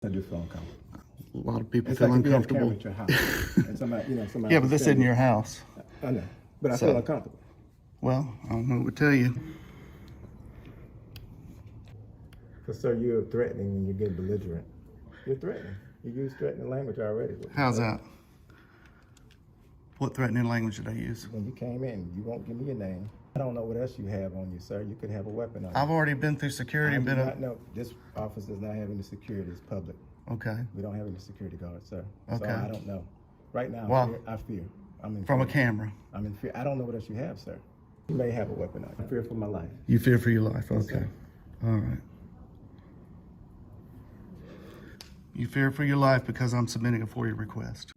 I do feel uncomfortable. A lot of people It's feel like uncomfortable. If you have a camera at your house, and somebody Yeah, but this isn't your house. I know, but I So- feel uncomfortable. Well, I don't know what to tell you. Because, sir, you're threatening and you get belligerent. You're threatening. You use threatening language already. How's that? What threatening language did I use? When you came in, you won't give me your name. I don't know what else you have on you, sir. You could have a weapon on you. I've already been through security and been No, this office does not have any security. It's public. Okay. We don't have any security guards, sir. So Okay. I don't know. Right now, Well, I fear. I'm in From fear. a camera. I'm in fear. I don't know what else you have, sir. You may have a weapon on you. I fear for my life. You fear for your life. Yes, Okay. sir. All right. You fear for your life because I'm submitting a FOIA request.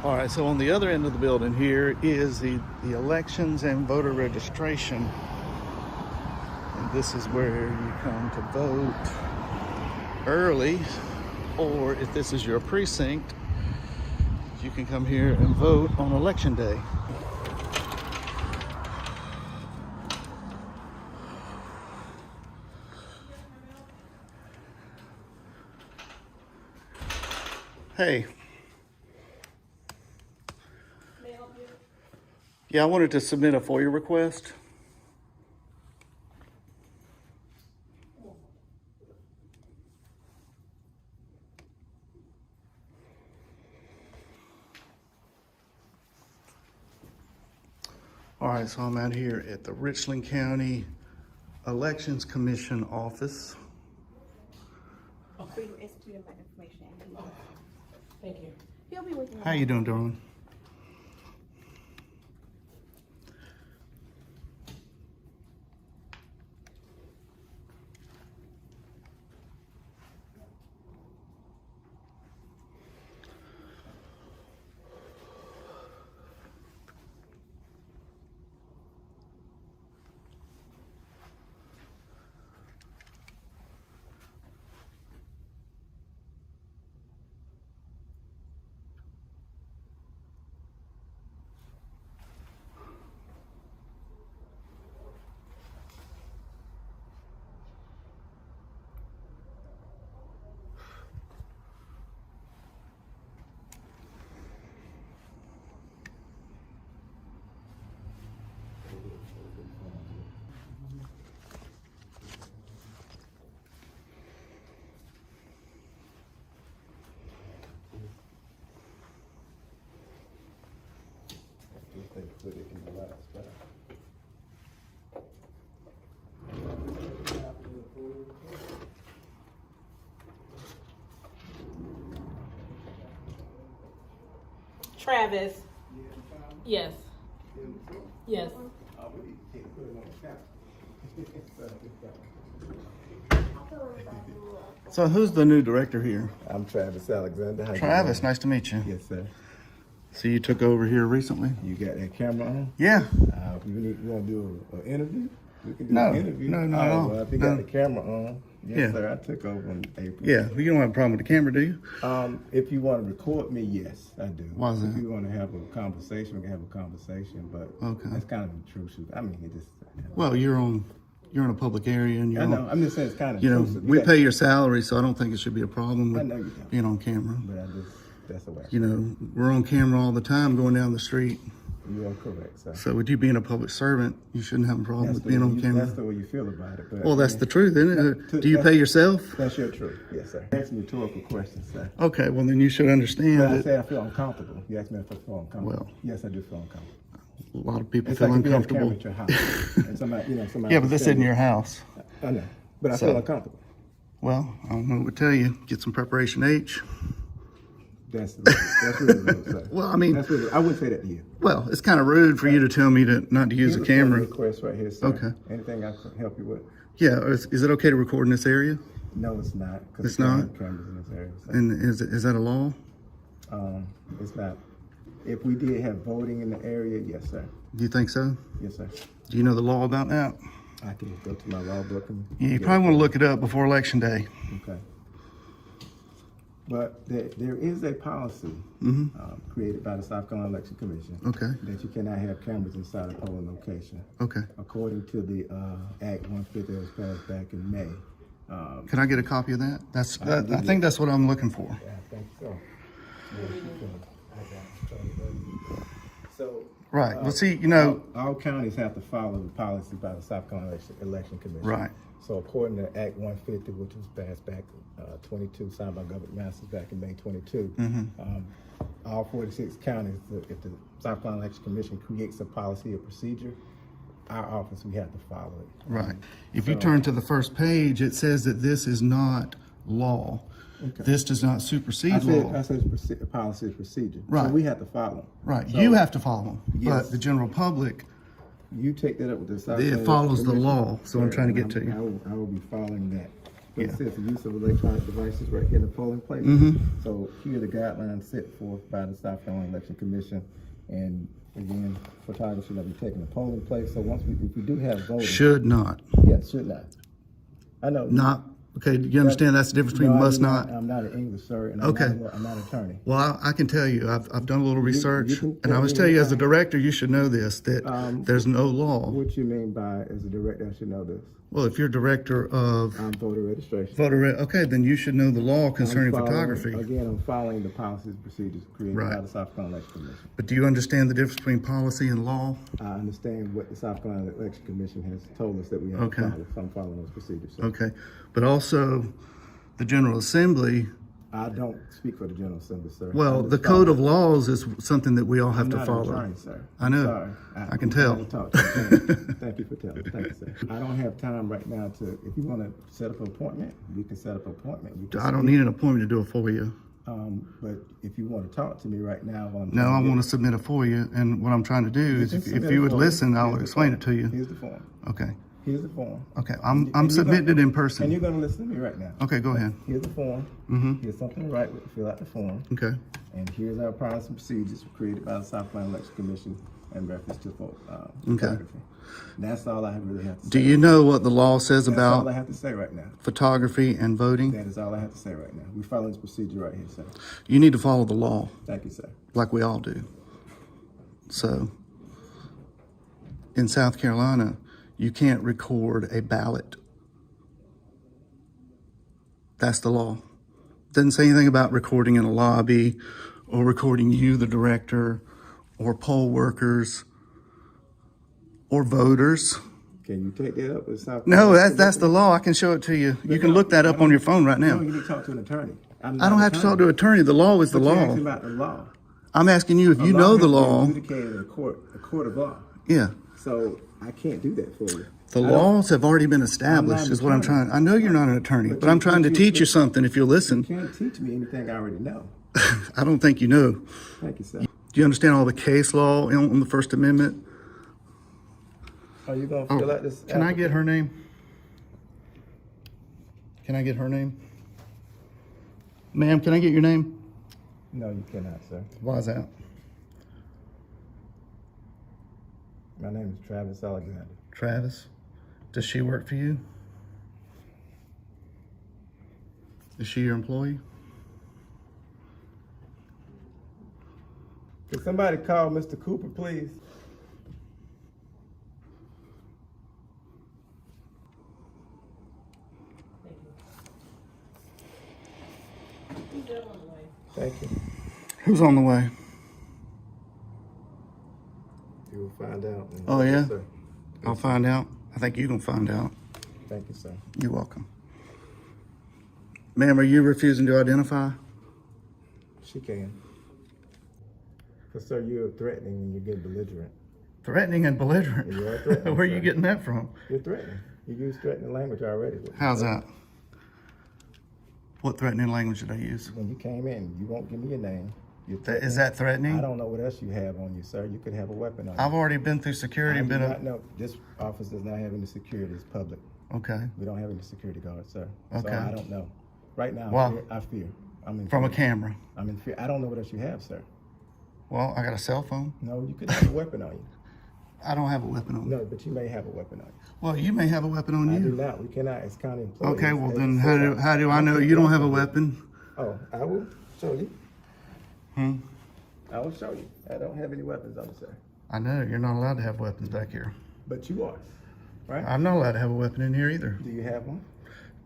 All right, so on the other end of the building here is the elections and voter registration. And this is where you come to vote early, or if this is your precinct, you can come here and vote on election day. Hey. Yeah, I wanted to submit a FOIA request. All right, so I'm out here at the Richland County Elections Commission office. Free to execute my information. Thank you. He'll be with you. How you doing, darling? They put it in the last spot. Travis. Yes. Yes. So who's the new director here? I'm Travis Alexander. How you Travis, doing? nice to meet you. Yes, sir. So you took over here recently? You got that camera on? Yeah. You want to do an interview? We can do No, an interview. no, not at all. Well, if you No. got the camera on, yes, Yeah. sir. I took over in April. Yeah, you don't have a problem with the camera, do you? If you want to record me, yes, I do. Why is that? If you want to have a conversation, we can have a conversation. But Okay. that's kind of intrusive. I mean, it just. Well, you're in a public area and you're I know. on, I'm just saying it's kind of you know, intrusive. we You got- pay your salary, so I don't think it should be a problem I know you with don't. being on camera. But that's the way. You know, we're on camera all the time going down the street. You are correct, sir. So with you being a public servant, you shouldn't have a problem That's with being on That's camera. the way you feel about it. But Well, that's the truth, isn't it? Do you that's- pay yourself? That's your truth. Yes, sir. Ask me rhetorical questions, sir. Okay, well then you should understand But I that say I feel uncomfortable. You asked me if I feel uncomfortable. Well. Yes, I do feel uncomfortable. a lot of people It's feel like if you have a camera uncomfortable. at your house, and somebody. Yeah, but this isn't your house. I know, but I So- feel uncomfortable. Well, I don't know what to tell you. Get some preparation H. That's really rude, sir. Well, I mean- that's really, I wouldn't say that to you. Well, it's kind of rude for you to tell me not to use a Here's camera. request right here, sir. Okay. Anything I can help you with? Yeah, is it okay to record in this area? No, it's not. 'Cause It's we don't not? have cameras in this area. So, And is that a law? it's not. If we did have voting in the area, yes, sir. Do you think so? Yes, sir. Do you know the law about that? I can go to my law book and. Yeah, you get probably it. want to look it up before Election Day. Okay. But there is a policy created by the South Carolina Election Commission. Okay. That you cannot have cameras inside a polling location. Okay. According to the Act 150 that was passed back in May. Can I get a copy of that? I think that's what I'm looking for. Yeah, I think so. So. Right. Well, see, you know. All counties have to follow the policy by the South Carolina Election Commission. Right. So according to Act 150, which was passed back 22, signed by Governor Masters back in May 22, all 46 counties, if the South Carolina Election Commission creates a policy or procedure, our office, we have to follow it. Right. If you turn to the first page, it says that this is not law. Okay. This does not supersede law. I said policy and procedure. Right. So we have to follow. Right. So You have to follow them. Yes. But the general public, you take that up with the South it Carolina follows the Commission. law. So I'm trying to get to you. I will be following that. But Yeah. it says the use of electronic devices right here in the polling place. So here are the guidelines set forth by the South Carolina Election Commission. And again, photography should not be taking the polling place. So if we do have voting. Should not. Yes, should not. I know. Not. Okay. Do you understand that's the difference between No, I must do not? I'm not an English, sir. And Okay. I'm not an attorney. Well, I can tell you, I've done a little research, can and I tell was me tell you as a anytime. director, you should know this, that there's no law. What you mean by, as a director, I should know this? Well, if you're director of Voter registration. okay, then you should know the law concerning I'm following- photography. Again, I'm following the policies and procedures created by Right. the South Carolina Election Commission. But do you understand the difference between policy and law? I understand what the South Carolina Election Commission has told us that we have Okay. to follow, so I'm following those procedures. So Okay, but also the General Assembly, I don't speak for the General Assembly, sir. well, I'm the just code following. of laws is something that we all have I'm to not follow. an attorney, sir. I know. Sorry. I can tell. I'm trying to talk to you. Thank you for telling. Thank you, sir. I don't have time right now to, if you want to set up an appointment, we can set up an appointment. We can I don't speak. need an appointment to do a FOIA. But if you want to talk to me right now. No, I want to submit a FOIA, and what I'm trying to do is, if you would listen, I'll explain it to you. Here's the form. Okay, Here's the form. okay, And I'm you're submitting gonna- it in And person. you're going to listen to me right now. Okay, go ahead. Here's the form. Here's something to write with. Fill out the form. Okay, And here's our policy and procedures created by the South Carolina Election Commission in reference to photography. And that's all I really have to say. do you know what the law says That's all I about have to say right now. photography and voting? That is all I have to say right now. We follow this procedure right here, sir. You need to follow the law, Thank you, sir. like we all do. So, in South Carolina, you can't record a ballot. That's the law. Doesn't say anything about recording in a lobby or recording you, the director, or poll workers or voters. Can you take that up with South No, Carolina? that's the law. I can show it to you. You can look that up on your phone right No, now. you need to talk to an attorney. I don't have to talk to an attorney. The law is the But you're law. asking about the law. I'm asking you if you know the law. Has to be adjudicated in a court of law. Yeah. So I can't do that for you. The I don't- laws have already been I'm established, not an is what I'm attorney. trying. I know you're not an attorney, But but I'm trying to you- teach you something if you'll You listen. can't teach me anything I already know. I don't think you know. Thank you, sir. Do you understand all the case law on the First Amendment? Are you going to fill out this? Can I get her name? Can I get her name? Ma'am, can I get your name? No, you cannot, sir. Why is that? My name is Travis Alexander. Travis, does she work for you? Is she your employee? Can somebody call Mr. Cooper, please? Thank you. Who's on the way? You will find out. Oh, yeah? Yes, sir. I'll find out. I think you can find out. Thank you, sir. You're welcome. Ma'am, are you refusing to identify? She can. Because, sir, you're threatening and you're getting belligerent. Threatening and belligerent. You are threatening, Where are you sir. getting that from? You're threatening. You use threatening language already. How's that? What threatening language did I use? When you came in, you won't give me your name. You're Is that I threatening? don't know what else you have on you, sir. You could have a weapon on you. I've already been through security I and do been not know. This office does not have any security. It's public. okay. We don't have any security guards, sir. Okay. So I don't know. Right now, Wow. I fear. I'm in From a fear. camera. I'm in fear. I don't know what else you have, sir. Well, I got a cell phone. No, you could have a weapon on you. I don't have a weapon on me. No, but you may have a weapon on you. Well, you may have a weapon on I do you. not. We cannot, as county employees. Okay, well they then say how do I know you don't have a weapon? Oh, I will show you. Hmm? I will show you. I don't have any weapons on me, sir. I know, you're not allowed to have weapons back here. But you are, right? I'm not allowed to have a weapon in here either. Do you have one?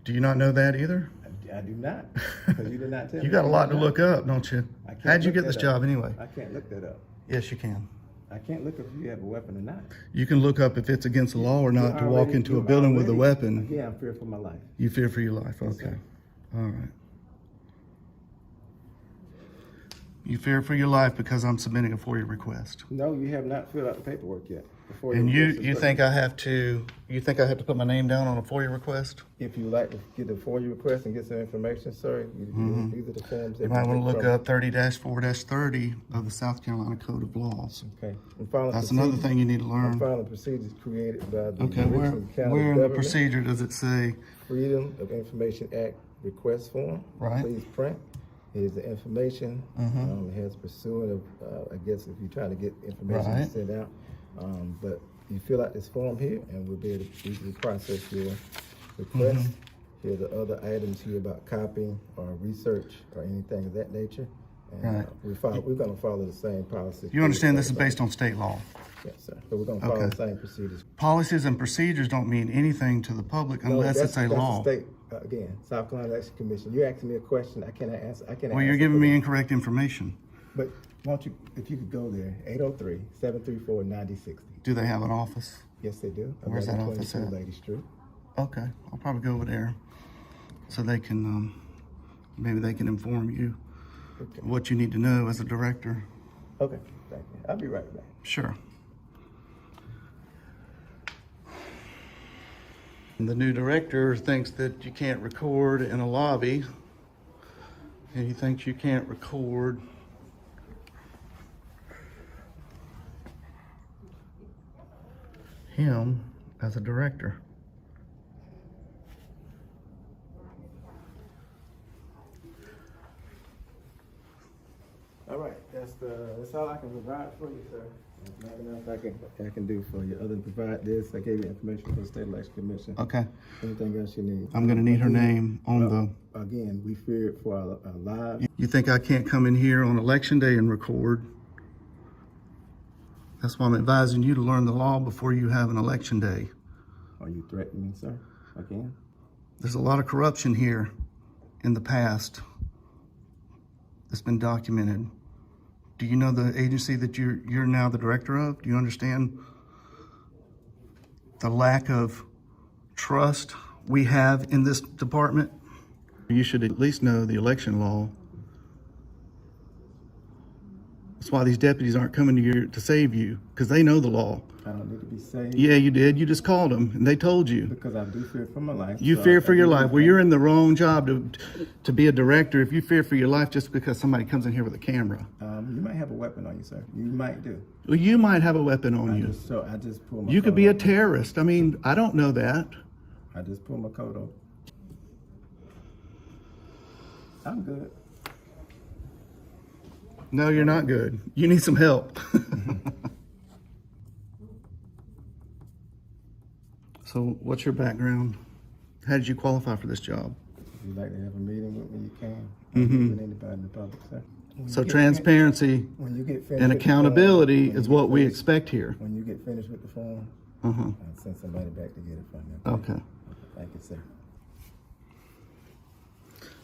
Do you not know that either? I do not, because you did not tell me. You got a lot to look up, don't you? I can't How'd you look get this that job up. anyway? I can't look that up. Yes, you can. I can't look if you have a weapon or not. You can look up if it's against the law or not You to walk already- into you a building with a already- weapon. Yeah, I'm fearful for my life. You fear for your life, Yes, okay. sir. All right. You fear for your life because I'm submitting a FOIA request. No, you have not filled out the paperwork yet. before And your you request is think ready. I have to put my name down on a FOIA request? If you like to get the FOIA request and get some information, sir, these are the forms. You might want to look up 30-4-30 of the South Carolina Code of Laws. Okay. I'm following That's another procedures- thing you need to I'm learn. following procedures created by the Okay, where Richland County in the government. procedure does it say? Freedom of Information Act request form. Right. Please print. Here's the information. It has pursuant of, I guess if you're trying to get information Right. sent out. But you fill out this form here and we'll be able to easily process your request. Here are the other items here about copying or research or anything of that nature. And Right. we're gonna follow the same policy. You understand this is based on state law. Yes, sir. So we're gonna follow Okay. the same procedures. Policies and procedures don't mean anything to the public No, unless that's- it's a that's the law. State, again, South Carolina Election Commission. You're asking me a question, I cannot answer, I cannot Well, you're answer giving for me that. incorrect information. But won't you, if you could go there, 803-734-9060. Do they have an office? Yes, they do. Where's that office 1122 at? Lady Street. Okay, I'll probably go over there so they can, maybe they can inform you Okay. what you need to know as a director. Okay, thank you. I'll be right back. Sure. And the new director thinks that you can't record in a lobby. And he thinks you can't record him as a director. All right, that's all I can provide for you, sir. There's nothing else I can do for you other than provide this. I gave you information for the State Election Commission. Okay, Anything else you need? I'm gonna need her name on the, Again, we fear it for our lives. you think I can't come in here on election day and record? That's why I'm advising you to learn the law before you have an election day. Are you threatening me, sir? Again? There's a lot of corruption here in the past that's been documented. Do you know the agency that you're now the director of? Do you understand the lack of trust we have in this department? You should at least know the election law. That's why these deputies aren't coming to you to save you, because they know the law. I don't need to be saved. Yeah, you did. You just called them and they told you. Because I do fear for my life. You so fear I for your do life. Well, that. you're in the wrong job to be a director if you fear for your life just because somebody comes in here with a camera. You might have a weapon on you, sir. You might do. Well, you might have a weapon on you. I just pulled my You could coat be a off. terrorist. I mean, I don't know that. I just pulled my coat off. I'm good. No, you're not good. You need some help. So what's your background? How did you qualify for this job? If you'd like to have a meeting with me, you can. With anybody in the public, sir. When So you get transparency When you get finished and with the form, accountability when is you what get we finished- expect here. When you get finished with the form, Uh-huh. I'll send somebody back to get it from you. Okay. Thank you, sir.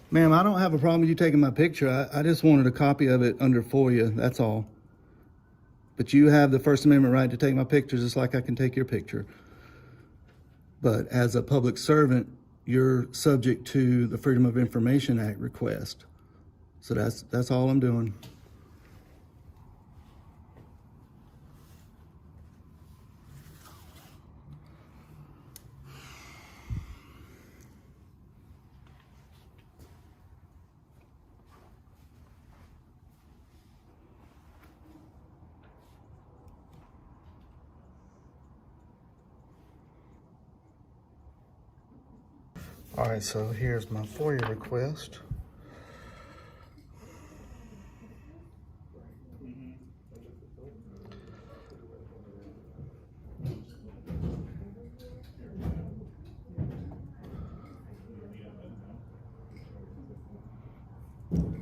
Ma'am, I don't have a problem with you taking my picture. I just wanted a copy of it under FOIA, that's all. But you have the First Amendment right to take my pictures just like I can take your picture. But as a public servant, you're subject to the Freedom of Information Act request. So that's all I'm doing. All right, so here's my FOIA request.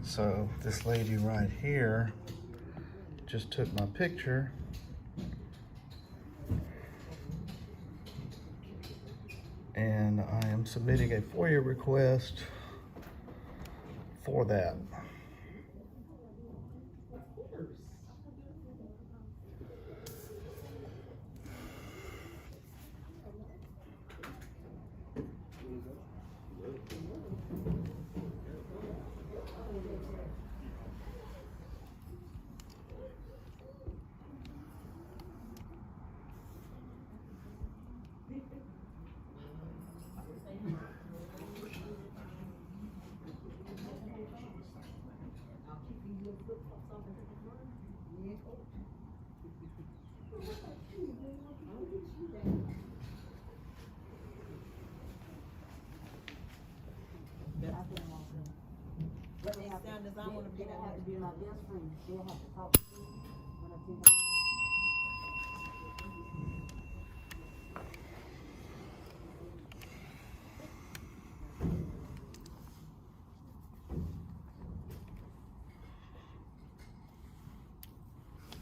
So this lady right here just took my picture. And I am submitting a FOIA request for that.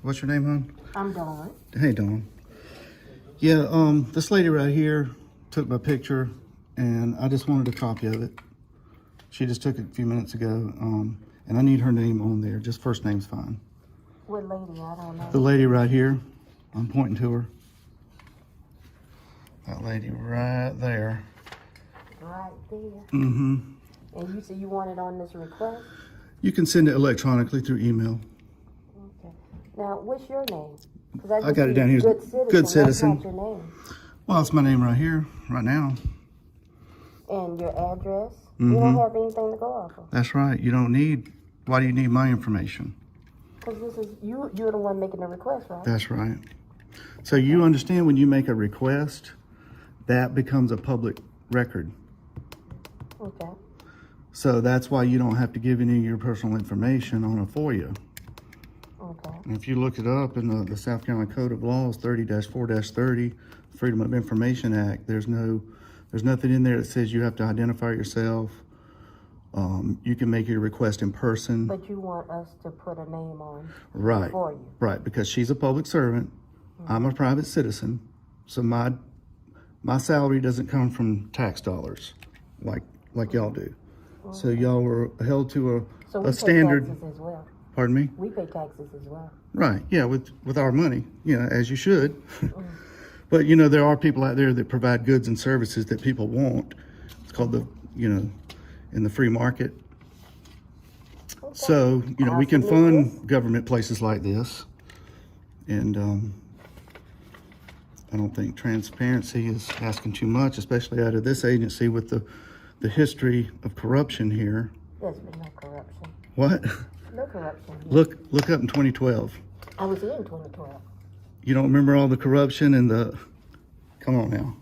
What's your name, hon? I'm Dawn. Hey, Dawn. Yeah, this lady right here took my picture, and I just wanted a copy of it. She just took it a few minutes ago, and I need her name on there. Just first name's fine. What lady? I don't know. The lady right here. I'm pointing to her. That lady right there. Right there. Mm-hmm. And you said you want it on this request? You can send it electronically through email. Okay. Now, what's your name? 'Cause I got it down here. Good citizen. Good citizen. That's not your name. Well, it's my name right here, right now. And your address? Mm-hmm. You don't have anything to go off of. That's right. You don't need, why do you need my information? Because this is, you're the one making the request, right? That's right. So you understand when you make a request, that becomes a public record. Okay. So that's why you don't have to give any of your personal information on a FOIA. Okay. And if you look it up in the South Carolina Code of Laws 30-4-30, Freedom of Information Act, there's nothing in there that says you have to identify yourself. You can make your request in person. But you want us to put a name on Right. for you. Right, because she's a public servant. I'm a private citizen. So my salary doesn't come from tax dollars like y'all do. So y'all were held to So we a standard. pay taxes as well. Pardon me? We pay taxes as well. Right, yeah, with our money, as you should. But, there are people out there that provide goods and services that people want. It's called in the free market. Okay. So, we can fund government places like this. And I don't think transparency is asking too much, especially out of this agency with the history of corruption here. There's been no corruption. What? No corruption. Look up in 2012. I was here in 2012. You don't remember all the corruption and come on now.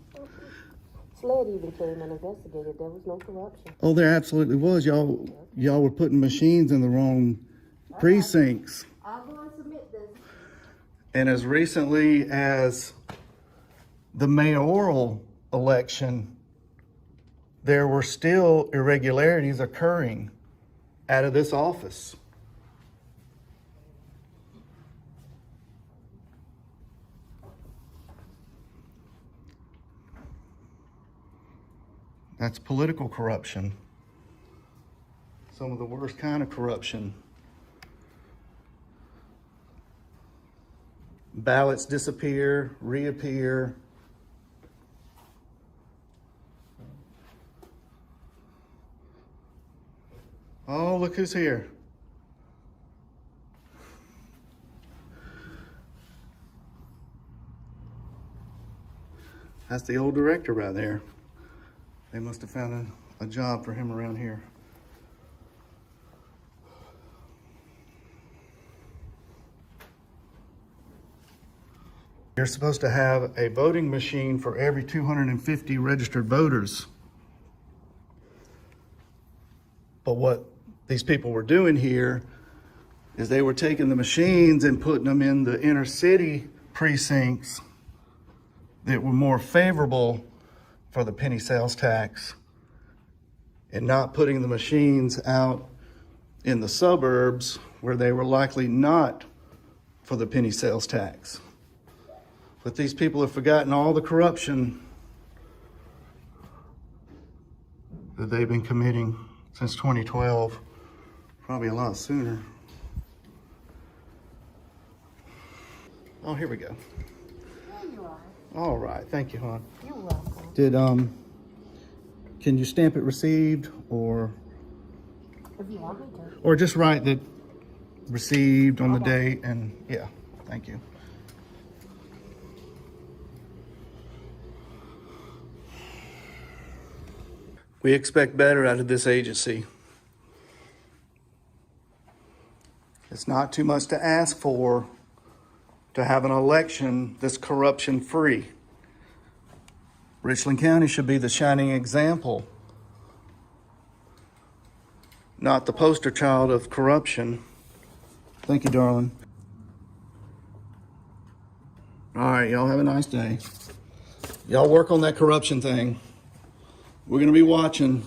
SLED even came and investigated. There was no corruption. Oh, there absolutely was. Y'all were putting machines in the wrong precincts. I'll go and submit this. And as recently as the mayoral election, there were still irregularities occurring out of this office. That's political corruption. Some of the worst kind of corruption. Ballots disappear, reappear. Oh, look who's here. That's the old director right there. They must have found a job for him around here. You're supposed to have a voting machine for every 250 registered voters. But what these people were doing here is they were taking the machines and putting them in the inner city precincts that were more favorable for the penny sales tax and not putting the machines out in the suburbs where they were likely not for the penny sales tax. But these people have forgotten all the corruption that they've been committing since 2012, probably a lot sooner. Oh, here we go. There you are. All right, thank you, hon. You're welcome. Did, can you stamp it received, or If you want me to. or just write that received on the date, and yeah, thank you. We expect better out of this agency. It's not too much to ask for to have an election that's corruption-free. Richland County should be the shining example, not the poster child of corruption. Thank you, darling. All right, y'all have a nice day. Y'all work on that corruption thing. We're gonna be watching.